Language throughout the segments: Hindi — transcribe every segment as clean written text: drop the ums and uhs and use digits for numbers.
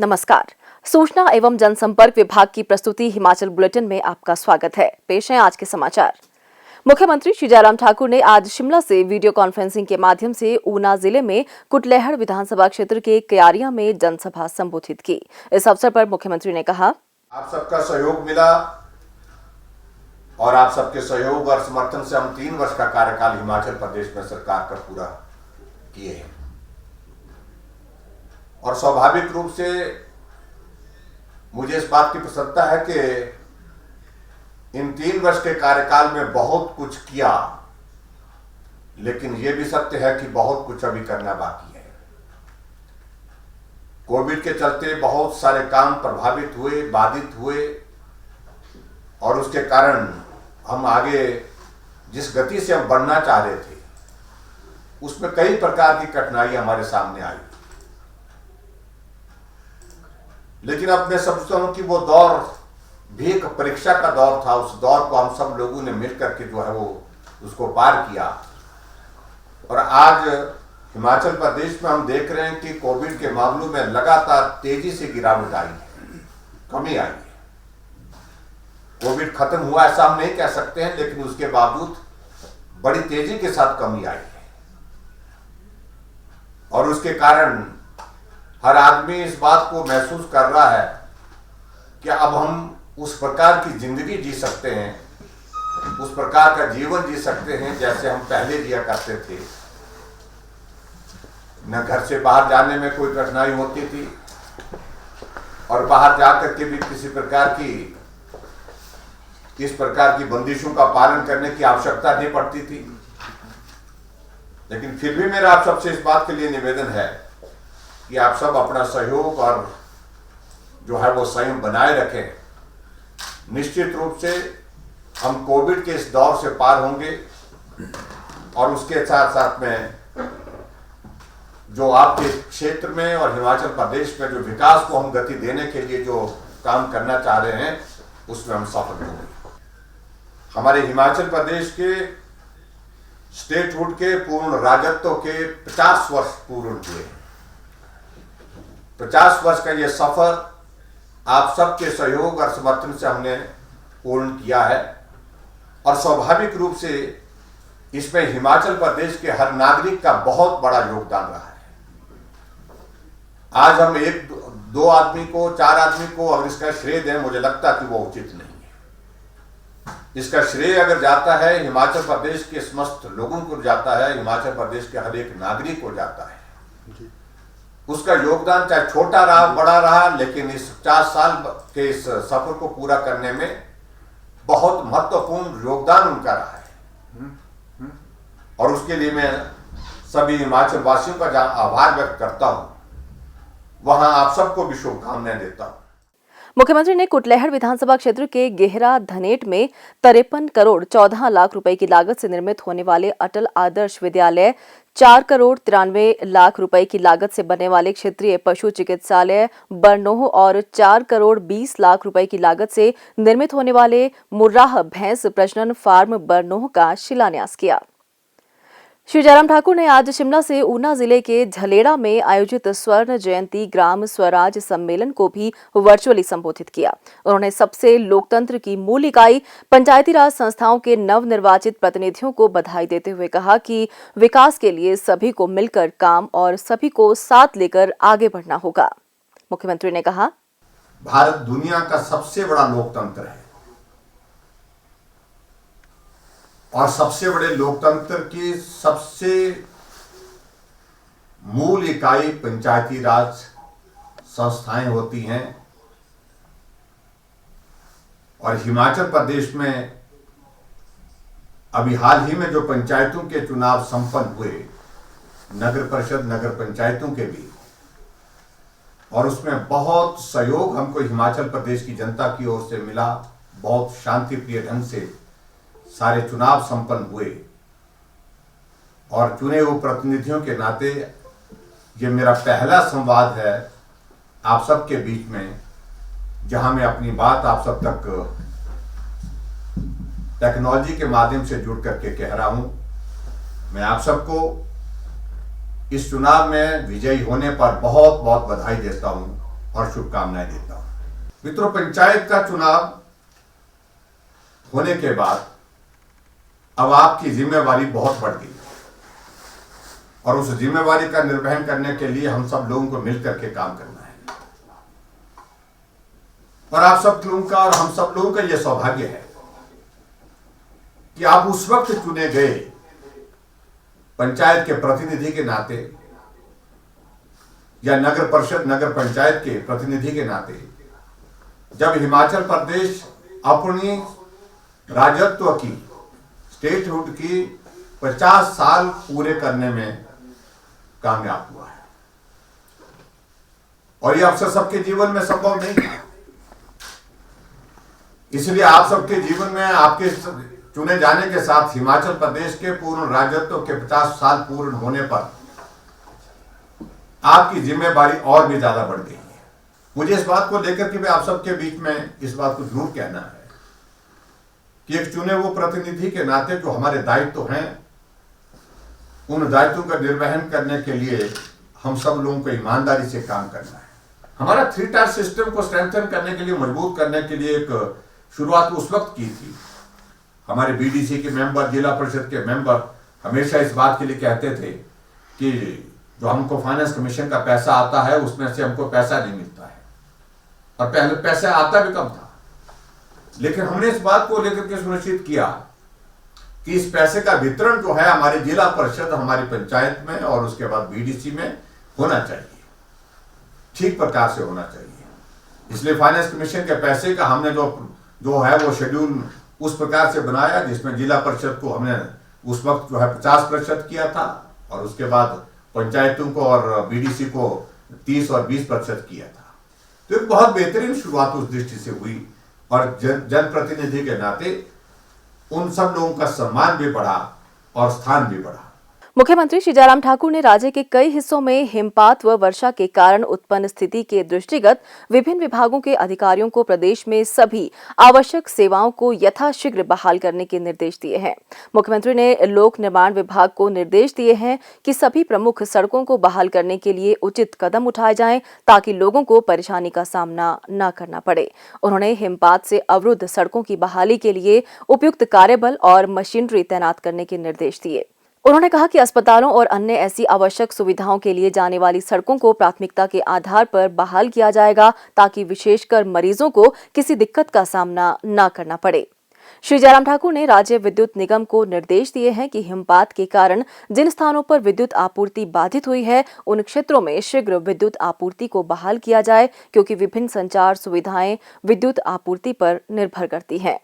नमस्कार। सूचना एवं जनसंपर्क विभाग की प्रस्तुति हिमाचल बुलेटिन में आपका स्वागत है। पेश है आज के समाचार। मुख्यमंत्री श्री जयराम ठाकुर ने आज शिमला से वीडियो कॉन्फ्रेंसिंग के माध्यम से ऊना जिले में कुटलैहड़ विधानसभा क्षेत्र के क्यारियां में जनसभा संबोधित की। इस अवसर पर मुख्यमंत्री ने कहा, आप सबका सहयोग मिला और आप सबके सहयोग और समर्थन से हम 3 वर्ष का कार्यकाल हिमाचल प्रदेश में सरकार का पूरा किए हैं और स्वाभाविक रूप से मुझे इस बात की प्रसन्नता है कि इन 3 वर्ष के कार्यकाल में बहुत कुछ किया, लेकिन यह भी सत्य है कि बहुत कुछ अभी करना बाकी है। कोविड के चलते बहुत सारे काम प्रभावित हुए, बाधित हुए और उसके कारण हम आगे जिस गति से हम बढ़ना चाह रहे थे उसमें कई प्रकार की कठिनाई हमारे सामने आई। लेकिन अब मैं समझता हूं कि वो दौर भी एक परीक्षा का दौर था। उस दौर को हम सब लोगों ने मिलकर के जो है वो उसको पार किया और आज हिमाचल प्रदेश में हम देख रहे हैं कि कोविड के मामलों में लगातार तेजी से गिरावट आई है, कमी आई है। कोविड खत्म हुआ ऐसा हम नहीं कह सकते हैं, लेकिन उसके बावजूद बड़ी तेजी के साथ कमी आई है और उसके कारण हर आदमी इस बात को महसूस कर रहा है कि अब हम उस प्रकार की जिंदगी जी सकते हैं, उस प्रकार का जीवन जी सकते हैं जैसे हम पहले जिया करते थे। न घर से बाहर जाने में कोई कठिनाई होती थी और बाहर जाकर के भी किसी प्रकार की इस प्रकार की बंदिशों का पालन करने की आवश्यकता नहीं पड़ती थी। लेकिन फिर भी मेरा आप सबसे इस बात के लिए निवेदन है कि आप सब अपना सहयोग और जो है वो संयम बनाए रखें। निश्चित रूप से हम कोविड के इस दौर से पार होंगे और उसके साथ साथ में जो आपके क्षेत्र में और हिमाचल प्रदेश में जो विकास को हम गति देने के लिए जो काम करना चाह रहे हैं उसमें हम सफल होंगे। हमारे हिमाचल प्रदेश के स्टेटहुड के पूर्ण राजत्व के 50 वर्ष पूर्ण हुए। 50 वर्ष का यह सफर आप सबके सहयोग और समर्थन से हमने पूर्ण किया है और स्वाभाविक रूप से इसमें हिमाचल प्रदेश के हर नागरिक का बहुत बड़ा योगदान रहा है। आज हम 1-2 आदमी को, 4 आदमी को अगर इसका श्रेय दें, मुझे लगता है कि वो उचित नहीं है। इसका श्रेय अगर जाता है हिमाचल प्रदेश के समस्त लोगों को जाता है, हिमाचल प्रदेश के हर एक नागरिक को जाता है। उसका योगदान चाहे छोटा रहा बड़ा रहा, लेकिन इस 50 साल के इस सफर को पूरा करने में बहुत महत्वपूर्ण योगदान उनका रहा है और उसके लिए मैं सभी हिमाचल वासियों का जहां आभार व्यक्त करता हूं, वहां आप सबको भी शुभकामनाएं देता हूं। मुख्यमंत्री ने कुटलैहड़ विधानसभा क्षेत्र के गेहरा धनेट में 53 करोड़ 14 लाख रुपए की लागत से निर्मित होने वाले अटल आदर्श विद्यालय, 4 करोड़ 93 लाख रुपए की लागत से बनने वाले क्षेत्रीय पशु चिकित्सालय बरनोह और 4 करोड़ 20 लाख रुपए की लागत से निर्मित होने वाले मुर्राह भैंस प्रजनन फार्म बरनोह का शिलान्यास किया। श्री जयराम ठाकुर ने आज शिमला से ऊना जिले के झलेड़ा में आयोजित स्वर्ण जयंती ग्राम स्वराज सम्मेलन को भी वर्चुअली संबोधित किया। उन्होंने सबसे लोकतंत्र की मूल इकाई पंचायती राज संस्थाओं के नवनिर्वाचित प्रतिनिधियों को बधाई देते हुए कहा कि विकास के लिए सभी को मिलकर काम और सभी को साथ लेकर आगे बढ़ना होगा। मुख्यमंत्री ने कहा, भारत दुनिया का सबसे बड़ा लोकतंत्र है और सबसे बड़े लोकतंत्र की सबसे मूल इकाई पंचायती राज संस्थाएं होती हैं और हिमाचल प्रदेश में अभी हाल ही में जो पंचायतों के चुनाव संपन्न हुए, नगर परिषद नगर पंचायतों के भी, और उसमें बहुत सहयोग हमको हिमाचल प्रदेश की जनता की ओर से मिला। बहुत शांतिप्रिय ढंग से सारे चुनाव संपन्न हुए और चुने हुए प्रतिनिधियों के नाते ये मेरा पहला संवाद है आप सबके बीच में, जहां मैं अपनी बात आप सब तक टेक्नोलॉजी के माध्यम से जुड़ करके कह रहा हूं। मैं आप सबको इस चुनाव में विजयी होने पर बहुत बहुत बधाई देता हूं और शुभकामनाएं देता हूं। मित्रों, पंचायत का चुनाव होने के बाद अब आपकी जिम्मेवारी बहुत बढ़ गई और उस जिम्मेवारी का निर्वहन करने के लिए हम सब लोगों को मिलकर के काम करना है। और आप सब लोगों का और हम सब लोगों का यह सौभाग्य है कि आप उस वक्त चुने गए पंचायत के प्रतिनिधि के नाते या नगर परिषद नगर पंचायत के प्रतिनिधि के नाते जब हिमाचल प्रदेश अपनी राजत्व की स्टेटहुड की 50 साल पूरे करने में कामयाब हुआ है। और यह अवसर सबके जीवन में संभव नहीं है, इसलिए आप सबके जीवन में आपके चुने जाने के साथ हिमाचल प्रदेश के पूर्ण राजत्व के 50 साल पूर्ण होने पर आपकी जिम्मेदारी और भी ज्यादा बढ़ गई है। मुझे इस बात को लेकर के भी आप सबके बीच में इस बात को जरूर कहना है कि एक चुने हुए प्रतिनिधि के नाते जो हमारे दायित्व हैं, उन दायित्वों का निर्वहन करने के लिए हम सब लोगों को ईमानदारी से काम करना है। हमारा 3 टायर सिस्टम को स्ट्रेंथन करने के लिए, मजबूत करने के लिए एक शुरुआत उस वक्त की थी। हमारे बीडीसी के मेंबर, जिला परिषद के मेंबर हमेशा इस बात के लिए कहते थे कि जो हमको फाइनेंस कमीशन का पैसा आता है उसमें से हमको पैसा नहीं मिलता है, और पहले पैसा आता भी कम था। लेकिन हमने इस बात को लेकर के सुनिश्चित किया कि इस पैसे का वितरण जो है हमारी जिला परिषद, हमारी पंचायत में और उसके बाद बीडीसी में होना चाहिए, ठीक प्रकार से होना चाहिए। इसलिए फाइनेंस कमीशन के पैसे का हमने जो है वो शेड्यूल उस प्रकार से बनाया जिसमें जिला परिषद को हमने उस वक्त जो है 50% किया था और उसके बाद पंचायतों को और बीडीसी को 30 और 20% किया था। तो एक बहुत बेहतरीन शुरुआत उस दृष्टि से हुई और जनप्रतिनिधि के नाते उन सब लोगों का सम्मान भी बढ़ा और स्थान भी बढ़ा। मुख्यमंत्री श्री जयराम ठाकुर ने राज्य के कई हिस्सों में हिमपात व वर्षा के कारण उत्पन्न स्थिति के दृष्टिगत विभिन्न विभागों के अधिकारियों को प्रदेश में सभी आवश्यक सेवाओं को यथाशीघ्र बहाल करने के निर्देश दिए हैं। मुख्यमंत्री ने लोक निर्माण विभाग को निर्देश दिए हैं कि सभी प्रमुख सड़कों को बहाल करने के लिए उचित कदम उठाए जाएं ताकि लोगों को परेशानी का सामना न करना पड़े। उन्होंने हिमपात से अवरुद्ध सड़कों की बहाली के लिए उपयुक्त कार्यबल और मशीनरी तैनात करने के निर्देश दिए। उन्होंने कहा कि अस्पतालों और अन्य ऐसी आवश्यक सुविधाओं के लिए जाने वाली सड़कों को प्राथमिकता के आधार पर बहाल किया जाएगा ताकि विशेषकर मरीजों को किसी दिक्कत का सामना न करना पड़े। श्री जयराम ठाकुर ने राज्य विद्युत निगम को निर्देश दिए हैं कि हिमपात के कारण जिन स्थानों पर विद्युत आपूर्ति बाधित हुई है उन क्षेत्रों में शीघ्र विद्युत आपूर्ति को बहाल किया जाए, क्योंकि विभिन्न संचार सुविधाएं विद्युत आपूर्ति पर निर्भर करती हैं।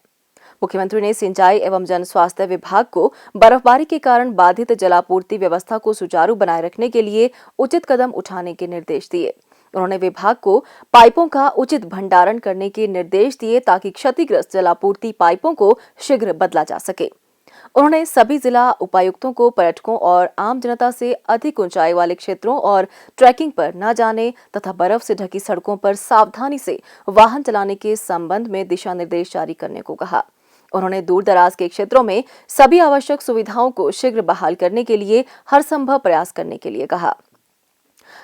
मुख्यमंत्री ने सिंचाई एवं जन स्वास्थ्य विभाग को बर्फबारी के कारण बाधित जलापूर्ति व्यवस्था को सुचारू बनाए रखने के लिए उचित कदम उठाने के निर्देश दिए। उन्होंने विभाग को पाइपों का उचित भंडारण करने के निर्देश दिए ताकि क्षतिग्रस्त जलापूर्ति पाइपों को शीघ्र बदला जा सके। उन्होंने सभी जिला उपायुक्तों को पर्यटकों और आम जनता से अधिक ऊंचाई वाले क्षेत्रों और ट्रैकिंग पर न जाने तथा बर्फ से ढकी सड़कों पर सावधानी से वाहन चलाने के संबंध में दिशा निर्देश जारी करने को कहा। उन्होंने दूर दराज के क्षेत्रों में सभी आवश्यक सुविधाओं को शीघ्र बहाल करने के लिए हर संभव प्रयास करने के लिए कहा।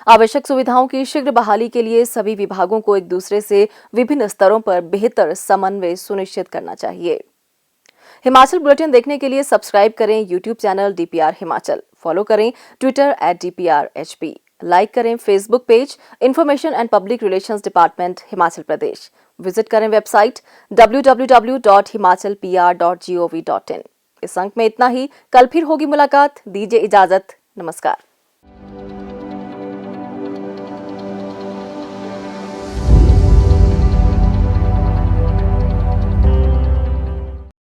आवश्यक सुविधाओं की शीघ्र बहाली के लिए सभी विभागों को एक दूसरे से विभिन्न स्तरों पर बेहतर समन्वय सुनिश्चित करना चाहिए। हिमाचल बुलेटिन देखने के लिए सब्सक्राइब करें YouTube channel DPR Himachal, follow करें ट्विटर @DPRHP, लाइक करें Facebook page information and public relations department Himachal Pradesh, visit करें वेबसाइट www.himachalpr.gov.in। इस अंक में इतना ही, कल फिर होगी मुलाकात, दीजिए इजाजत, नमस्कार।